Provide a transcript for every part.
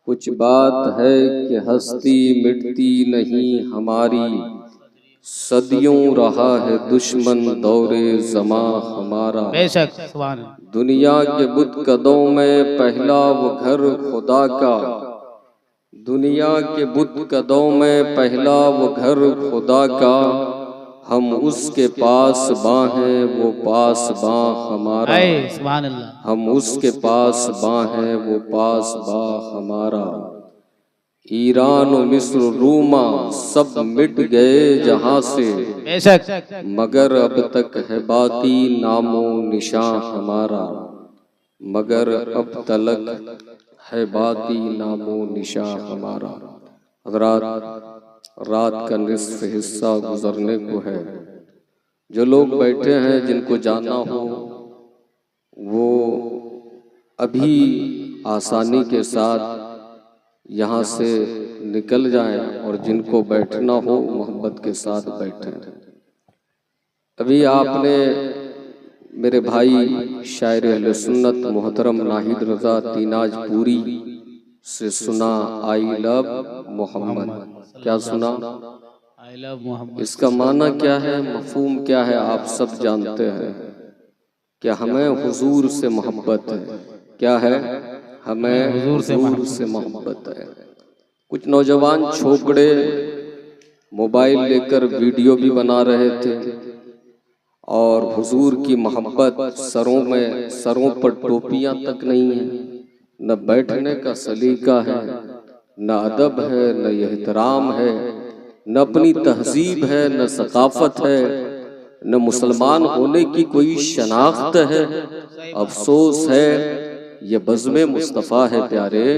कुछ बात है कि हस्ती मिटती नहीं हमारी, सदियों रहा है दुश्मन दौरे जमा हमारा। बेशक सुभान। दुनिया के बुत कदों में पहला वो घर खुदा का, दुनिया के बुत कदों में पहला वो घर खुदा का, हम उसके पास बाहें वो पास बां हमारा। सुभान अल्लाह। हम उसके पास बाहें वो पास बा हमारा। ईरान और मिस्र रूमा सब मिट गए जहां से, बेशक मगर अब तक है बाकी नामो निशान हमारा। मगर अब तलक है बाकी नामो निशान हमारा। हज़रात, रात का निस्फ हिस्सा गुजरने को है। जो लोग बैठे हैं जिनको जाना हो वो अभी आसानी के साथ यहाँ से निकल जाएं, और जिनको बैठना हो मोहब्बत के साथ बैठें। अभी आपने मेरे भाई शायर अहले सुन्नत मोहतरम नाहिद रजा तीनाजपुरी से सुना आई लव मोहम्मद। क्या सुना? I love Mohammad. इसका माना क्या है, मफहूम क्या है, आप सब जानते हैं कि हमें हुजूर से मोहब्बत है। क्या है? हमें हुजूर से मोहब्बत है। कुछ नौजवान छोकरे मोबाइल लेकर वीडियो भी बना रहे थे और हुजूर की मोहब्बत सरों पर टोपियां तक नहीं है, न बैठने का सलीका है, न अदब है, न एहतराम है, न अपनी तहजीब है, न सकाफत है, न मुसलमान होने की कोई शनाख्त है। अफसोस है ये बज़्मे मुस्तफ़ा है प्यारे।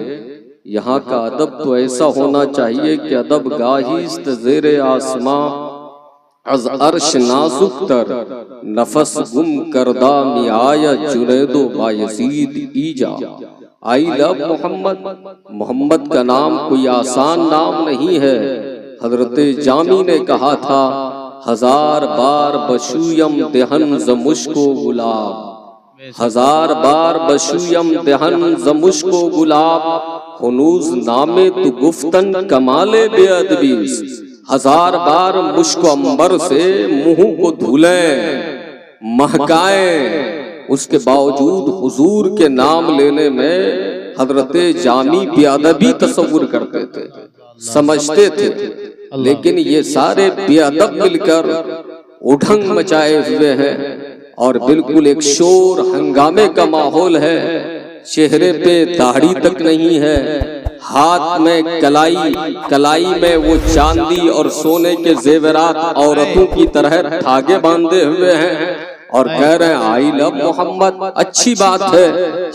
यहाँ का अदब तो ऐसा होना चाहिए कि अदब गाहिस्त ज़ेरे आसमां अज अर्श नाजुक तर नफस गुम करदा मियाया जुनैदो बायजीद ईजा। I love Mohammad. मोहम्मद का नाम कोई आसान नाम नहीं है। हजरत जामी ने कहा था, हजार बार बशूयम देहन ज़मुश्को गुलाब, हजार बार बशूयम देहन ज़मुश्को गुलाब, हुनूज नामे तु गुफ्तन कमाले बेअदबीस। हजार बार मुश्क अंबर से मुंह को धुलें महकाएं, उसके बावजूद हुजूर के नाम लेने में हजरत जामी बेअदबी तस्वुर करते थे, समझते थे। लेकिन ये सारे बेअदब मिलकर उठंग मचाए हुए हैं और बिल्कुल एक शोर हंगामे का माहौल है। चेहरे पे दाढ़ी तक नहीं है, हाथ में कलाई में वो चांदी और सोने के जेवरात औरतों की तरह धागे बांधे हुए हैं और कह रहे हैं आई लव मोहम्मद। अच्छी बात है,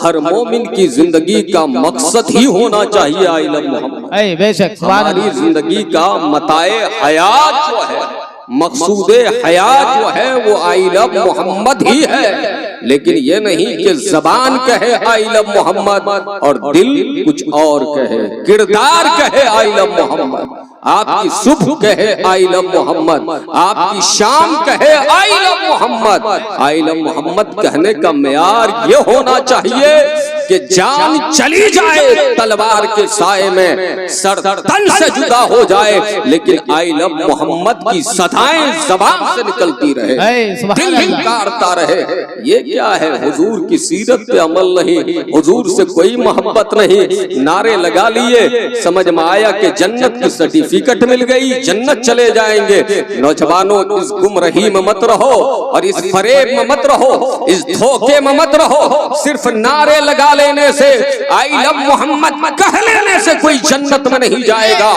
हर मोमिन की जिंदगी का मकसद ही होना चाहिए आई लव मोहम्मद। बेशक हमारी जिंदगी का मताए हयात जो है, मकसूदे हयात जो है वो आई लव मोहम्मद ही है। लेकिन ये नहीं कि जबान कहे आई लव मोहम्मद और दिल कुछ और कहे, किरदार कहे आई लव मोहम्मद, आपकी सुबह कहे आई लव मोहम्मद, आपकी शाम कहे I love Mohammad. I love Mohammad कहने का मेयार ये होना चाहिए कि जान चली जाए तलवार के साए में, सर तन से जुदा हो जाए, लेकिन आई लव मोहम्मद की सदाएं जबान से निकलती रहे, दिल हिंकारता रहे। ये क्या है? हुजूर की सीरत पे अमल नहीं, हुजूर से कोई मोहब्बत नहीं। नारे लगा लिए, समझ में आया कि जन्नत की सर्टिफिकेट मिल गई, जन्नत चले जाएंगे। नौजवानों, इस गुमराही में मत रहो और इस फरेब में मत रहो, इस धोखे में मत रहो। सिर्फ नारे लगा लेने से, आई लव मोहम्मद कह लेने से कोई जन्नत में नहीं जाएगा।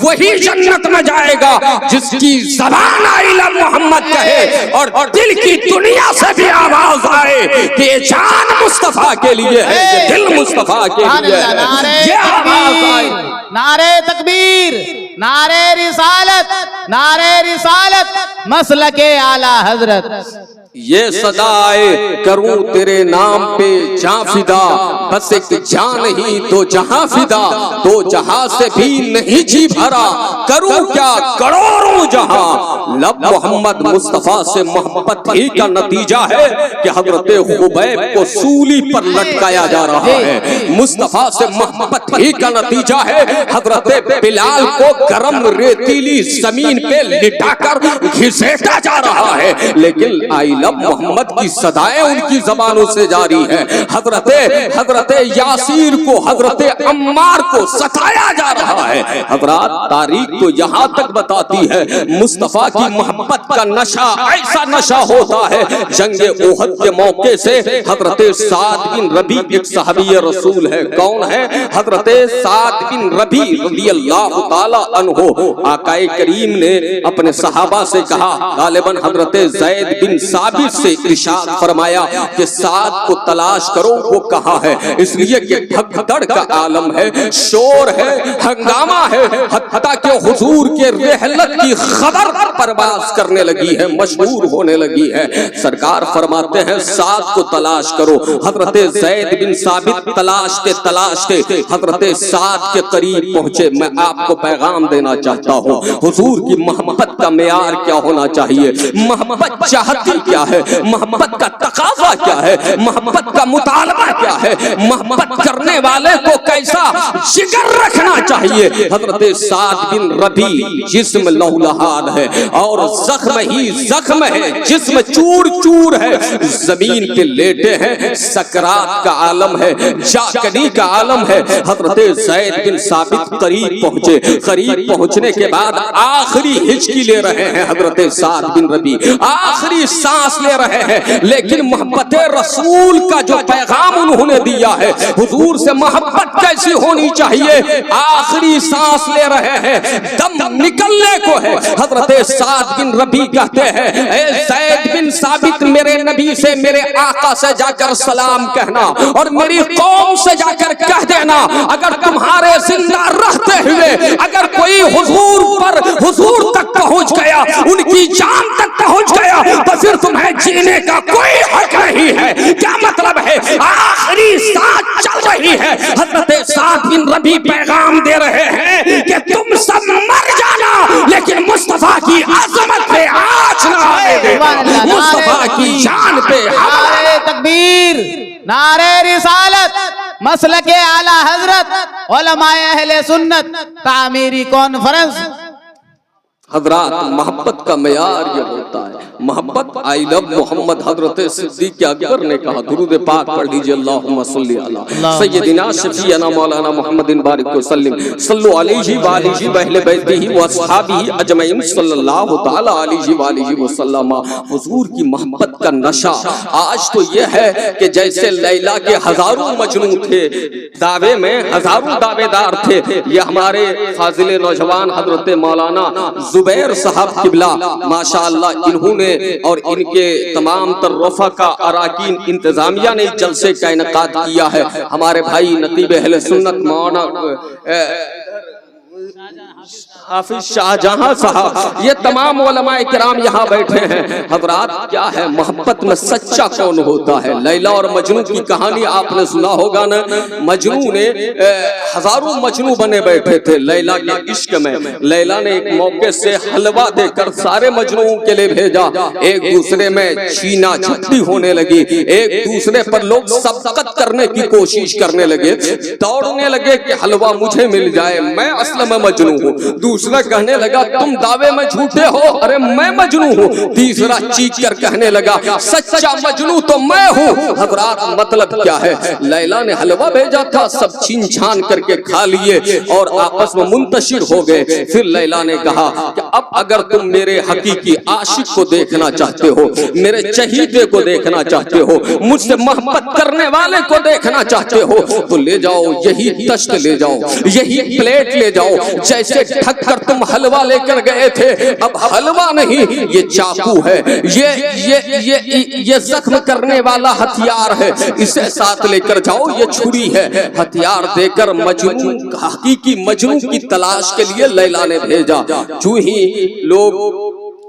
वही जन्नत में जाएगा जिसकी ज़बान आई लव मोहम्मद कहे और दिल की दुनिया से भी आवाज आए कि ये जान मुस्तफा के लिए है, ये दिल मुस्तफा के लिए है। ये आवाज आए। नारे तकबीर, नारे रिसालत, नारे रिसालत, मसलके आला हजरत। ये सदाए करूं तेरे नाम पे जां फिदा, बस एक जान ही तो जहां फिदा, तो जहां से भी नहीं जी भरा, करूं क्या करोड़ों जहां। लब मोहम्मद मुस्तफा से मोहब्बत ही का नतीजा है कि हजरत खुबैब को सूली पर लटकाया जा रहा है। मुस्तफा से मोहब्बत ही का नतीजा है हजरत बिलाल को गरम रेतीली जमीन पे लिटाकर घिसेटा जा रहा है। लेकिन आई लव मोहम्मद की सदाएं उनकी जबानों से जारी है। हजरत यासीर को, हजरत अम्मार को सताया जा रहा है। हजरत तारीख तो यहाँ तक बताती है मुस्तफा की मोहब्बत का नशा ऐसा नशा होता है। जंगे ओहद के मौके से हजरत साद बिन रबी एक सहाबी रसूल है। कौन है? हजरत साद बिन रबी रज़ियल्लाहु ताला अन्हु। आकाए करीम ने अपने सहाबा से कहा, गालिबन हजरत ज़ैद बिन साबित से इरशाद फरमाया कि साद को तलाश करो, वो कहाँ है? इसलिए कि भगदड़ का आलम है, शोर है, हंगामा है, हत्ता के हुजूर के रहलत की खबर परवास करने लगी है, मशहूर होने लगी है। सरकार फरमाते हैं साद को तलाश करो। हजरत ज़ैद बिन साबित तलाशते हजरत साद के करीब पहुंचे। मैं आपको पैगाम देना चाहता हूँ, हुजूर की मोहब्बत का मेयार क्या होना चाहिए, मोहब्बत चाहती क्या है, मोहब्बत का तकाजा क्या है, मोहब्बत का मुतालबा क्या है, मोहब्बत करने वाले को कैसा जिगर रखना चाहिए। हजरत साद बिन रबी जिस्म लहूलहान है और जख्म ही जख्म है, जिस्म चूर चूर है, जमीन पे लेटे हैं, सकरात का आलम है, जागनी का आलम है। हजरत ज़ैद बिन साबित करीब पहुंचे। करीब पहुंचने के बाद आखिरी हिचकी ले रहे हैं हजरत साद बिन रबी, आखिरी सांस ले रहे हैं। लेकिन मोहब्बत रसूल का जो पैगाम उन्होंने दिया है, हुजूर से मोहब्बत कैसी होनी चाहिए, आखिरी सांस ले रहे हैं, दम निकलने को है। हजरत साद बिन रबी कहते हैं, ए ज़ैद बिन साबित, मेरे नबी से, मेरे आका से जाकर सलाम कहना और मेरी कौम से जाकर कह देना, अगर तुम्हारे जिंदा रहते हुए अगर कोई हुजूर तक पहुंच गया, उनकी जान तक पहुंच गया, तो फिर तुम्हें जीने का कोई हक नहीं है। क्या मतलब है? आखिरी सांस चल रही है। हजरत साद बिन रबी पैगाम दे रहे हैं कि तुम सब मर जाना, लेकिन मुस्तफा की अजमत पे आँच ना आने देना, मुस्तफा की जान पे। नारे तकबीर, नारे रिसालत, मसलके आला हजरत, उलमाए अहले सुन्नत, तामीरी कॉन्फ्रेंस। हजरात, मोहब्बत का मेयार ये होता है, मोहब्बत। आई लव मोहम्मद हजरत सिद्दीक अकबर ने कहा, दुरूद पाक पढ़ लीजिए, अल्लाहुम्मा सल्ली अला सय्यदिना शफीअना मौलाना मुहम्मदिन बारिक वसल्लिम सल्लु अलैहि व आलिहि व अहले बैतिही व अस्हाबिही अजमईन सल्लल्लाहु तआला अलैहि व आलिहि वसल्लम। हुजूर की मोहब्बत का नशा आज तो ये है कि जैसे लैला के हजारों मजनू थे, दावे में हजारों दावेदार थे, ये हमारे फाजिल नौजवान हजरत मौलाना जुबैर साहब किबला माशाअल्लाह, इन्होंने और इनके तमाम तरफ़ा का अराकीन इंतजामिया ने जलसे का इनकाद किया है। हमारे भाई नतीब अहले सुन्नत मौलाना हाफिज शाहजहां साहब, ये तमाम उलमाए किराम यहाँ बैठे हैं। हजरात, क्या है मोहब्बत में सच्चा कौन होता है? लैला और मजनू की कहानी आपने सुना होगा ना। मजनू ने हजारों मजनू बने बैठे थे लैला के इश्क में। लैला ने एक मौके से हलवा देकर सारे मजनूओं के लिए भेजा। एक दूसरे में छीना झपटी होने लगी, एक दूसरे पर लोग सबकत करने की कोशिश करने लगे, दौड़ने लगे कि हलवा मुझे मिल जाए, मैं असल में मजनू हूँ। दूसरा कहने लगा तुम दावे में झूठे हो, अरे मैं मजनू हूँ। तीसरा चीख कर कहने लगा सच्चा मजनू तो मैं हूँ। हजरात, मतलब क्या है? लैला ने हलवा भेजा था, सब छीन छान करके खा लिए और आपस में मुंतशिर हो गए। फिर लैला ने कहा कि अब अगर तुम मेरे हकीकी आशिक को देखना चाहते हो, मेरे चहीते को देखना चाहते हो, मुझसे मोहब्बत करने वाले को देखना चाहते हो, तो ले जाओ यही तश्त ले जाओ, यही प्लेट ले जाओ, जैसे ढक कर तुम हलवा लेकर गए थे। अब हलवा नहीं, ये चाकू है, ये जख्म करने वाला हथियार है, इसे साथ लेकर जाओ, ये छुरी है। हथियार देकर मजनू, हकीकी मजनू की तलाश के लिए लैला ने भेजा। जो ही लोग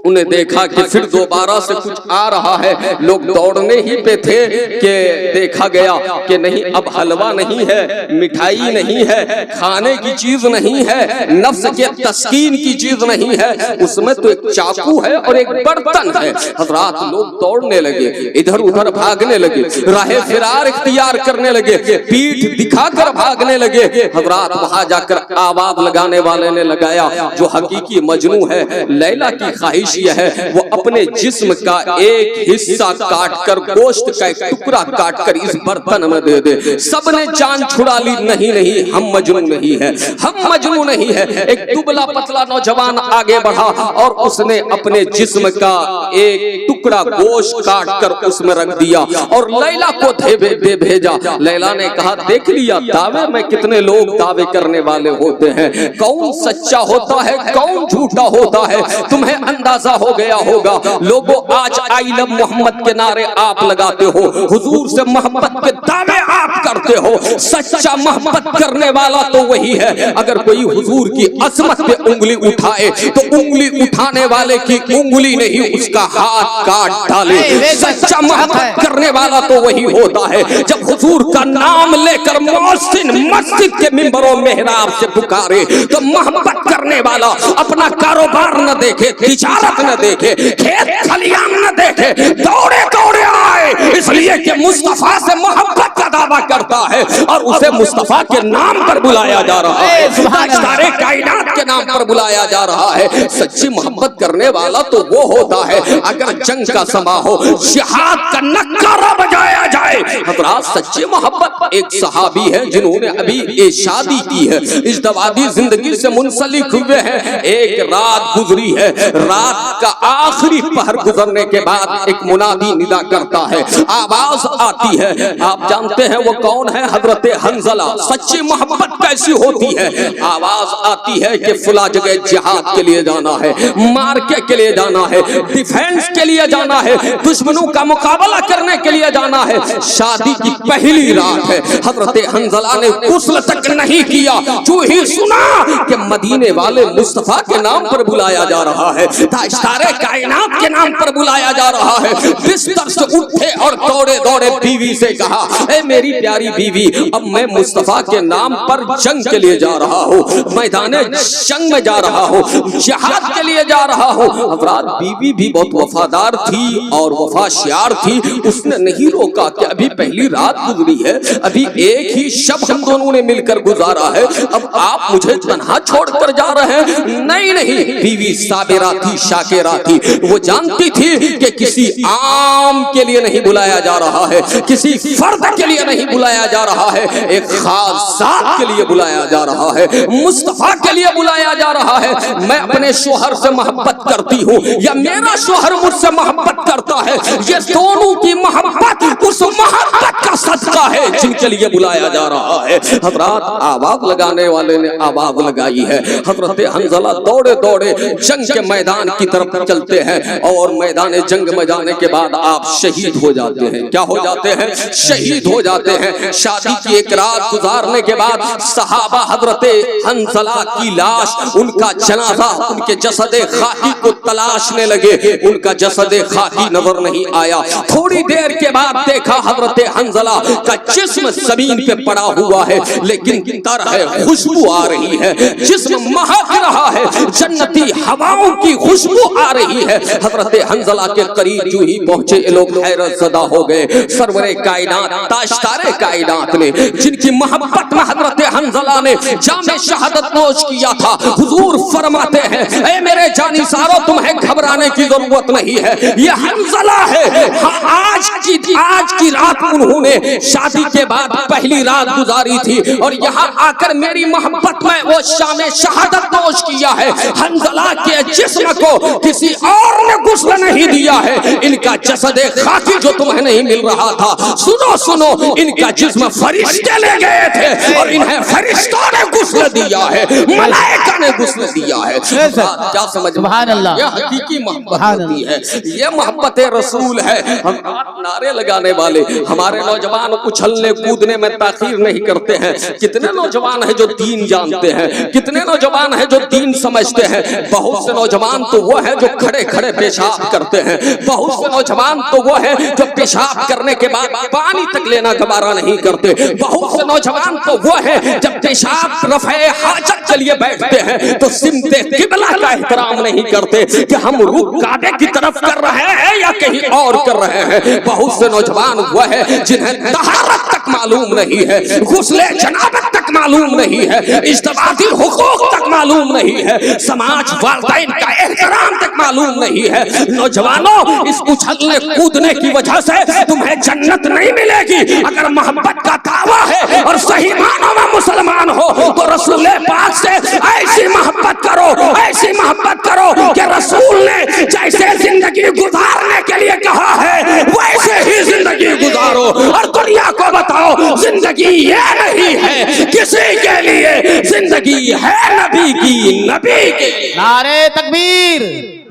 उन्हें देखा कि फिर दोबारा से कुछ आ रहा है। लोग दौड़ने ही पे थे कि देखा गया कि नहीं, अब हलवा नहीं है, मिठाई नहीं है, खाने की चीज नहीं है, नफ्स के तस्कीन की चीज नहीं है, उसमें तो एक चाकू है और एक बर्तन है। हजरात लोग दौड़ने लगे, इधर उधर भागने लगे, राहे फिरार इख्तियार करने लगे, पीठ दिखाकर भागने लगे। हजरात वहां जाकर आवाज लगाने वाले ने लगाया, जो हकीकी मजनू है, लैला की ख्वाहिश यह है वो अपने जिस्म का एक हिस्सा काटकर, गोश्त का एक टुकड़ा काटकर इस बर्तन में दे दे। सबने जान छुड़ा ली, नहीं नहीं, हम मजनू नहीं है, हम मजनू नहीं है। एक दुबला पतला नौजवान आगे बढ़ा और उसने अपने जिस्म का एक टुकड़ा गोश्त काटकर उसमें रख दिया और लैला को दे भेजा। लैला ने कहा, देख लिया दावे में कितने लोग दावे करने वाले होते हैं, कौन सच्चा होता है कौन झूठा होता है, तुम्हें अंदाजा हो गया होगा। लोगों, आज आई लव मोहम्मद के नारे आप लगाते हो, हुजूर से मोहब्बत के दावे आप करते हो, सच्चा मोहब्बत करने वाला तो वही है। अगर कोई हुजूर की अजमत पे उंगली उठाए तो उंगली उठाने वाले की उंगली नहीं, उसका हाथ काट डाले। सच्चा मोहब्बत करने वाला तो वही होता है। जब हुजूर का नाम लेकर मुअज्जिन मस्जिद के मिंबरों मेहराब से पुकारे तो मोहब्बत करने वाला अपना कारोबार न देखे, तिजारत न देखे, खेत खलियान न देखे, दौड़े दौड़े आए, इसलिए कि मुस्तफा से मोहब्बत का दावा करता है और उसे मुस्तफा के नाम पर बुलाया जा रहा है, सारे कायनात के नाम पर बुलाया जा रहा है। सच्ची मोहब्बत करने वाला तो वो होता है। अगर जंग का समा हो, जिहाद का नक्कारा बजाया जाए, हजरात सच्ची मोहब्बत। एक सहाबी है जिन्होंने अभी ये शादी की है, इज़्दवाजी जिंदगी से मुंसलिक हुए हैं। एक रात गुजरी है, रात का आखिरी पहर गुजरने के बाद एक मुनादी निदा करता है, आवाज आती है। आप जानते हैं वो कौन है? हजरत हंजला। सच्ची मोहब्बत कैसी होती है? आवाज आती है कि फुला जगह जिहाद के लिए जाना है, मार्के के लिए जाना है, डिफेंस के लिए जाना है, दुश्मनों का मुकाबला करने के लिए जाना है। शादी की पहली रात है, हजरत हंजला ने गुस्ल तक नहीं किया, जो ही सुना कि मदीने वाले मुस्तफा के नाम पर बुलाया जा रहा है, सारे कायनात के नाम पर बुलाया जा रहा है। बिस्तर से उठे और दौड़े दौड़े बीवी से कहा, ए मेरी प्यारी बीवी, अब मैं मुस्तफा के नाम पर जंग के लिए जा रहा हूँ, मैदाने जंग में जा रहा हूँ, जिहाद के लिए जा रहा हूँ। हजरात बीवी भी बहुत वफादार थी और वफाशियार थी, उसने नहीं रोका कि अभी पहली रात गुजरी है, अभी एक ही शब हम दोनों ने मिलकर गुजारा है, अब आप मुझे तन्हा छोड़कर जा रहे हैं। नहीं नहीं, बीवी साबिरा थी, शाकिरा थी, वो जानती थी कि किसी आम के लिए नहीं बुलाया जा रहा है, किसी फर्द के लिए नहीं बुलाया जा रहा है, एक खास जात के लिए बुलाया जा रहा है, मुस्तफा के लिए बुलाया जा रहा है। मैं अपने शोहर से मोहब्बत करती हूँ या मेरा शोहर मुझसे मोहब्बत करता है, ये दोनों की मोहब्बत उस मोहब्बत का सदका है जिनके लिए बुलाया जा रहा है। हजरात आवाज लगाने वाले ने आवाज लगाई है, हजरत हंजला दौड़े दौड़े जंग के मैदान की तरफ चलते हैं और मैदान जंग में जाने के बाद आप शहीद हो जाते हैं। क्या हो जाते हैं? शहीद हो जाते हैं। शादी की एक रात गुजारने के बाद सहाबा हजरत हंजला की लाश, उनका जनाजा, उनके जसदे खाकी को तलाशने लगे, उनका जसदे खाकी नजर नहीं आया। थोड़ी देर के बाद देखा हजरत हंजला का जिस्म जमीन पे पड़ा हुआ है, लेकिन तर है, खुशबू आ रही है, जिस्म महक रहा है, जन्नती हवाओं की खुशबू आ रही है। हजरत हंजला के करीब जो ही पहुंचे लोग हैरत ज़दा हो गए। सरवरे कायनात, ताजदारे कायनात ने जिनकी मोहब्बत में हजरत हंजला ने जामे शहादत नोश किया था, हुजूर फरमाते हैं, ए मेरे जानिसारो, तुम्हें घबराने की जरूरत नहीं है, ये हंजला है। आज की रात उन्होंने शादी के बाद पहली रात गुजारी थी और यहाँ आकर मेरी मोहब्बत में वो शामे शहादत नोश किया है। हंजला के जिस्म को किसी और ने गुस्ल नहीं दिया है, इनका जसदे खाकी जो तुम्हें नहीं मिल रहा था, सुनो सुनो, इनका जिस्म फरिश्ते ले गए थे और इन्हें फरिश्तों ने गुस्ल दिया है, मलाइका ने गुस्ल दिया है। क्या समझ, सुभान अल्लाह, यह हकीकी मोहब्बत होती है, ये मोहब्बत रसूल है। हम नारे लगाने वाले, हमारे नौजवान उछलने कूदने में ताखीर नहीं करते हैं। कितने नौजवान हैं जो दीन जानते हैं, कितने नौजवान हैं जो दीन समझते हैं। बहुत से नौजवान तो वो है जो खड़े खड़े पेशाब करते हैं, बहुत से नौजवान तो वो है जो पेशाब करने के बाद पानी तक लेना गवारा नहीं करते, बहुत से नौजवान तो वो है जब पेशाब रफ़े हाजत के लिए बैठते हैं तो सिमते किबला का एहतराम नहीं करते कि हम रुख काबे की तरफ कर रहे हैं या कहीं और कर रहे हैं। बहुत से नौजवान वो है जिन्हें तहारत तक मालूम नहीं है, गुस्ले जनाबत तक मालूम नहीं है, इज्तिमाई हुकूक तक मालूम नहीं है, समाज वालिदैन का एहतराम तक मालूम नहीं है। नौजवानों, इस उछलने कूदने की वजह से तुम्हें जन्नत नहीं मिलेगी। अगर मोहब्बत का दावा है और सही मानों में मुसलमान हो तो रसूल पाक से ऐसी मोहब्बत करो, ऐसी मोहब्बत करो कि रसूल ने जैसे जिंदगी गुजारने के लिए कहा है वैसे ही जिंदगी गुजारो और दुनिया को बताओ जिंदगी ये नहीं है किसी के लिए, जिंदगी है नबी की, नबी की। नारे तकबीर,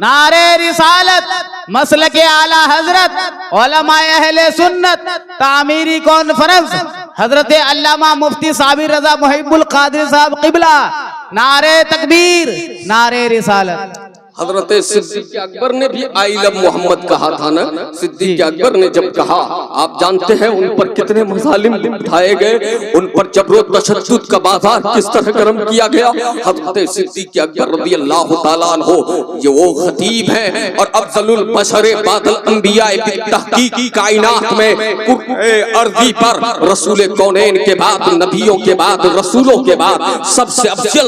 नारे रिसालत, मसलके आला हजरत, उलमाए अहले सुन्नत, तामीरी कॉन्फ्रेंस, हजरत अल्लामा मुफ्ती साबिर रजा मुहिब्बुल कादिर साहब किबला। नारे तकबीर, नारे रिसालत। हजरत सिद्दीक अकबर ने भी आई लव मोहम्मद कहा था ना। सिद्दीक अकबर ने जब कहा, आप जानते हैं उन पर कितने मजालिम उठाए गए, उन पर जबरो तशद्दुद का बाजार किस तरह गर्म किया गया। हजरत सिद्दीक अकबर रज़ी अल्लाह तआला अन्हु ये वो खतीब हैं और अफजलुल बशर बादल अंबिया तहकीकी कायनात में अर्जी पर रसूल कौनैन के बाद, नबियों के बाद, रसूलों के बाद सबसे अफजल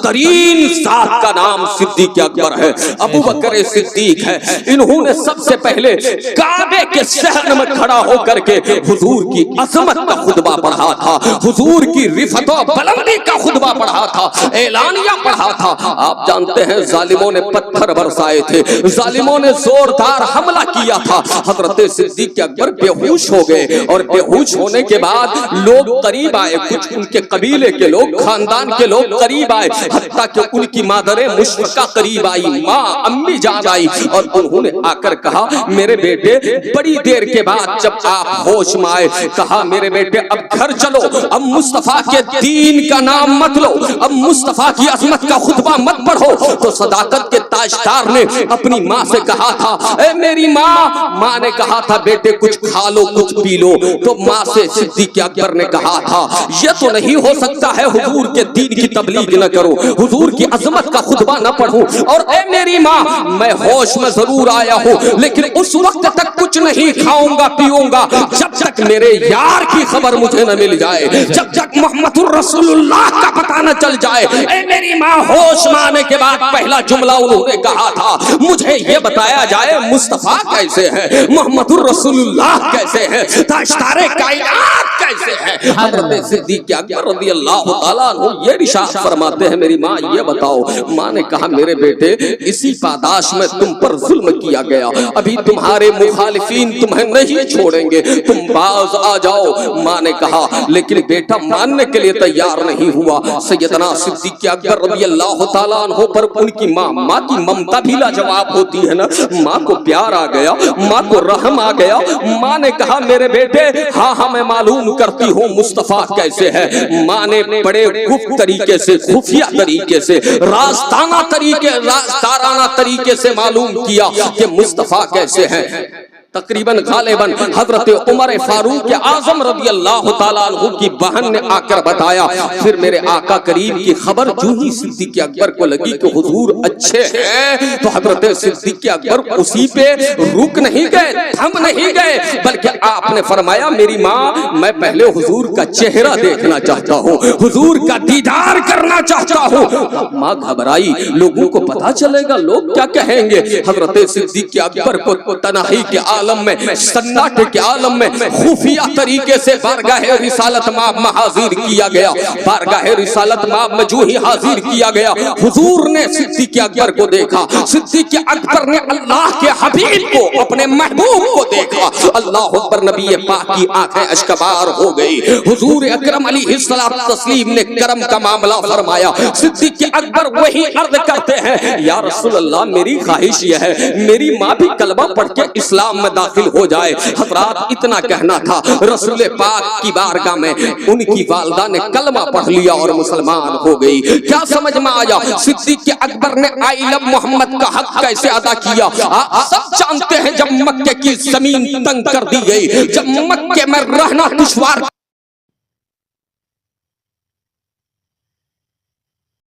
तरीन साथ का नाम सिद्दीक अकबर है, अबू बकर सिद्दीक है। इन्होंने सबसे पहले काबे के शहर में खड़ा होकर के हुजूर की अजमत का खुतबा पढ़ा था, हुजूर की रिफत और बुलंदी का खुतबा पढ़ा था, एलानिया पढ़ा था। आप जानते हैं जालिमों ने पत्थर बरसाए थे, जालिमों ने जोरदार हमला किया था। हजरत सिद्दीक अकबर बेहोश हो गए और बेहोश होने के बाद लोग करीब आए, कुछ उनके कबीले के लोग, खानदान के लोग करीब आए, हत्ता कि उनकी मादरे मुशफ़क़ा करीब आई, माँ अम्मी जान आई और उन्होंने आकर कहा, मेरे बेटे बड़ी देर के बाद जब आप होश में आए, कहा मेरे बेटे अब घर चलो, अब मुस्तफा के दीन का नाम मत लो, अब मुस्तफा की अज़मत का खुतबा मत पढ़ो। तो सदाकत के ताजदार ने अपनी माँ से कहा था, ए मेरी माँ, माँ ने कहा था बेटे कुछ खा लो, कुछ पी लो। तो माँ से सिद्दीक अकबर ने कहा था, ये तो नहीं हो सकता है हुजूर के दीन की तबलीग न करो, हुजूर की अज़मत का खुतबा न पढ़ूं, और ए मेरी माँ मैं होश में जरूर आया हूँ लेकिन उस वक्त तक कुछ नहीं खाऊंगा पीऊंगा जब तक मेरे यार की खबर मुझे न मिल जाए, जब तक मोहम्मदुर रसूलुल्लाह का पता न चल जाए। ए मेरी माँ होश में आने के बाद पहला जुमला उन्होंने कहा था, मुझे ये बताया जाए मुस्तफा कैसे है, मोहम्मदुर रसूलुल्लाह कैसे है, ताजदारे कायनात कैसे है। हजरत सिद्दीक अकबर रज़ी अल्लाह तआला अन्हु ये इरशाद फरमाते हैं, मेरी माँ ये बताओ। माँ ने कहा, मेरे बेटे इसी पादाश में तुम पर जुल्म किया गया, अभी तुम्हारे मुखालिफिन तुम्हें नहीं छोड़ेंगे, तुम बाज आ जाओ। माँ ने कहा, लेकिन बेटा मानने के लिए तैयार नहीं हुआ। सैयदना सिद्दीक अकबर रज़ी अल्लाह तआला अन्हु पर उनकी माँ की ममता भी लाजवाब होती है ना, माँ को प्यार आ गया, माँ को रहम आ गया। माँ ने कहा, मेरे बेटे हाँ हाँ मैं मालूम करती हूँ मुस्तफा कैसे है। माँ ने बड़े गुप्त तरीके से, खुफिया तरीके से, रास्ताना तरीके से मालूम किया कि मुस्तफा कैसे हैं। तकरीबन गालिबन हजरत उमर फारूक आजम रज़ी अल्लाह तआला अन्हु की बहन ने आकर बताया। फिर मेरे आका करीम की खबर जो ही सिद्दीक अकबर को लगी कि हुजूर अच्छे हैं, तो हजरत सिद्दीक अकबर उसी पे रुक नहीं गए, थम नहीं गए, बल्कि आपने फरमाया, मेरी माँ मैं पहले हुजूर का चेहरा देखना चाहता हूँ, हुजूर का दीदार करना चाहता चाहता हूँ। माँ घबराई, लोगों को पता चलेगा, लोग क्या कहेंगे। हजरत सिद्दीक अकबर को तनाही के आलम में, सन्नाटे के आलम में खुफिया तरीके से बारगाह रिसालत माब में हाजिर किया गया। बारगाह रिसालत माब में जो ही हाजिर किया गया, हुजूर ने सिद्दीक अकबर को देखा। सिद्दीक अकबर ने अल्लाह के हबीब को, अपने महबूब को देखा। अल्लाह अकबर, नबी पाक की आंखें अश्कबार हो गई। हुजूर अकरम अलैहिस्सलाम तस्लीम ने करम का मामला फरमाया। सिद्दीक अकबर वही अर्ज करते हैं, या रसूल अल्लाह, मेरी ख्वाहिश यह है मेरी माँ भी कलमा पढ़ के इस्लाम में दाखिल हो जाए। हजरात, इतना कहना था, रसूल पाक की बारगाह में उनकी वालदा ने कलमा पढ़ लिया और मुसलमान हो गई। क्या समझ में आया? सिद्दीक अकबर ने आई लव मोहम्मद का हक कैसे अदा किया? आप सब जानते हैं, जब मक्के की जमीन तंग कर दी गई, जब मक्के में रहना दुश्वार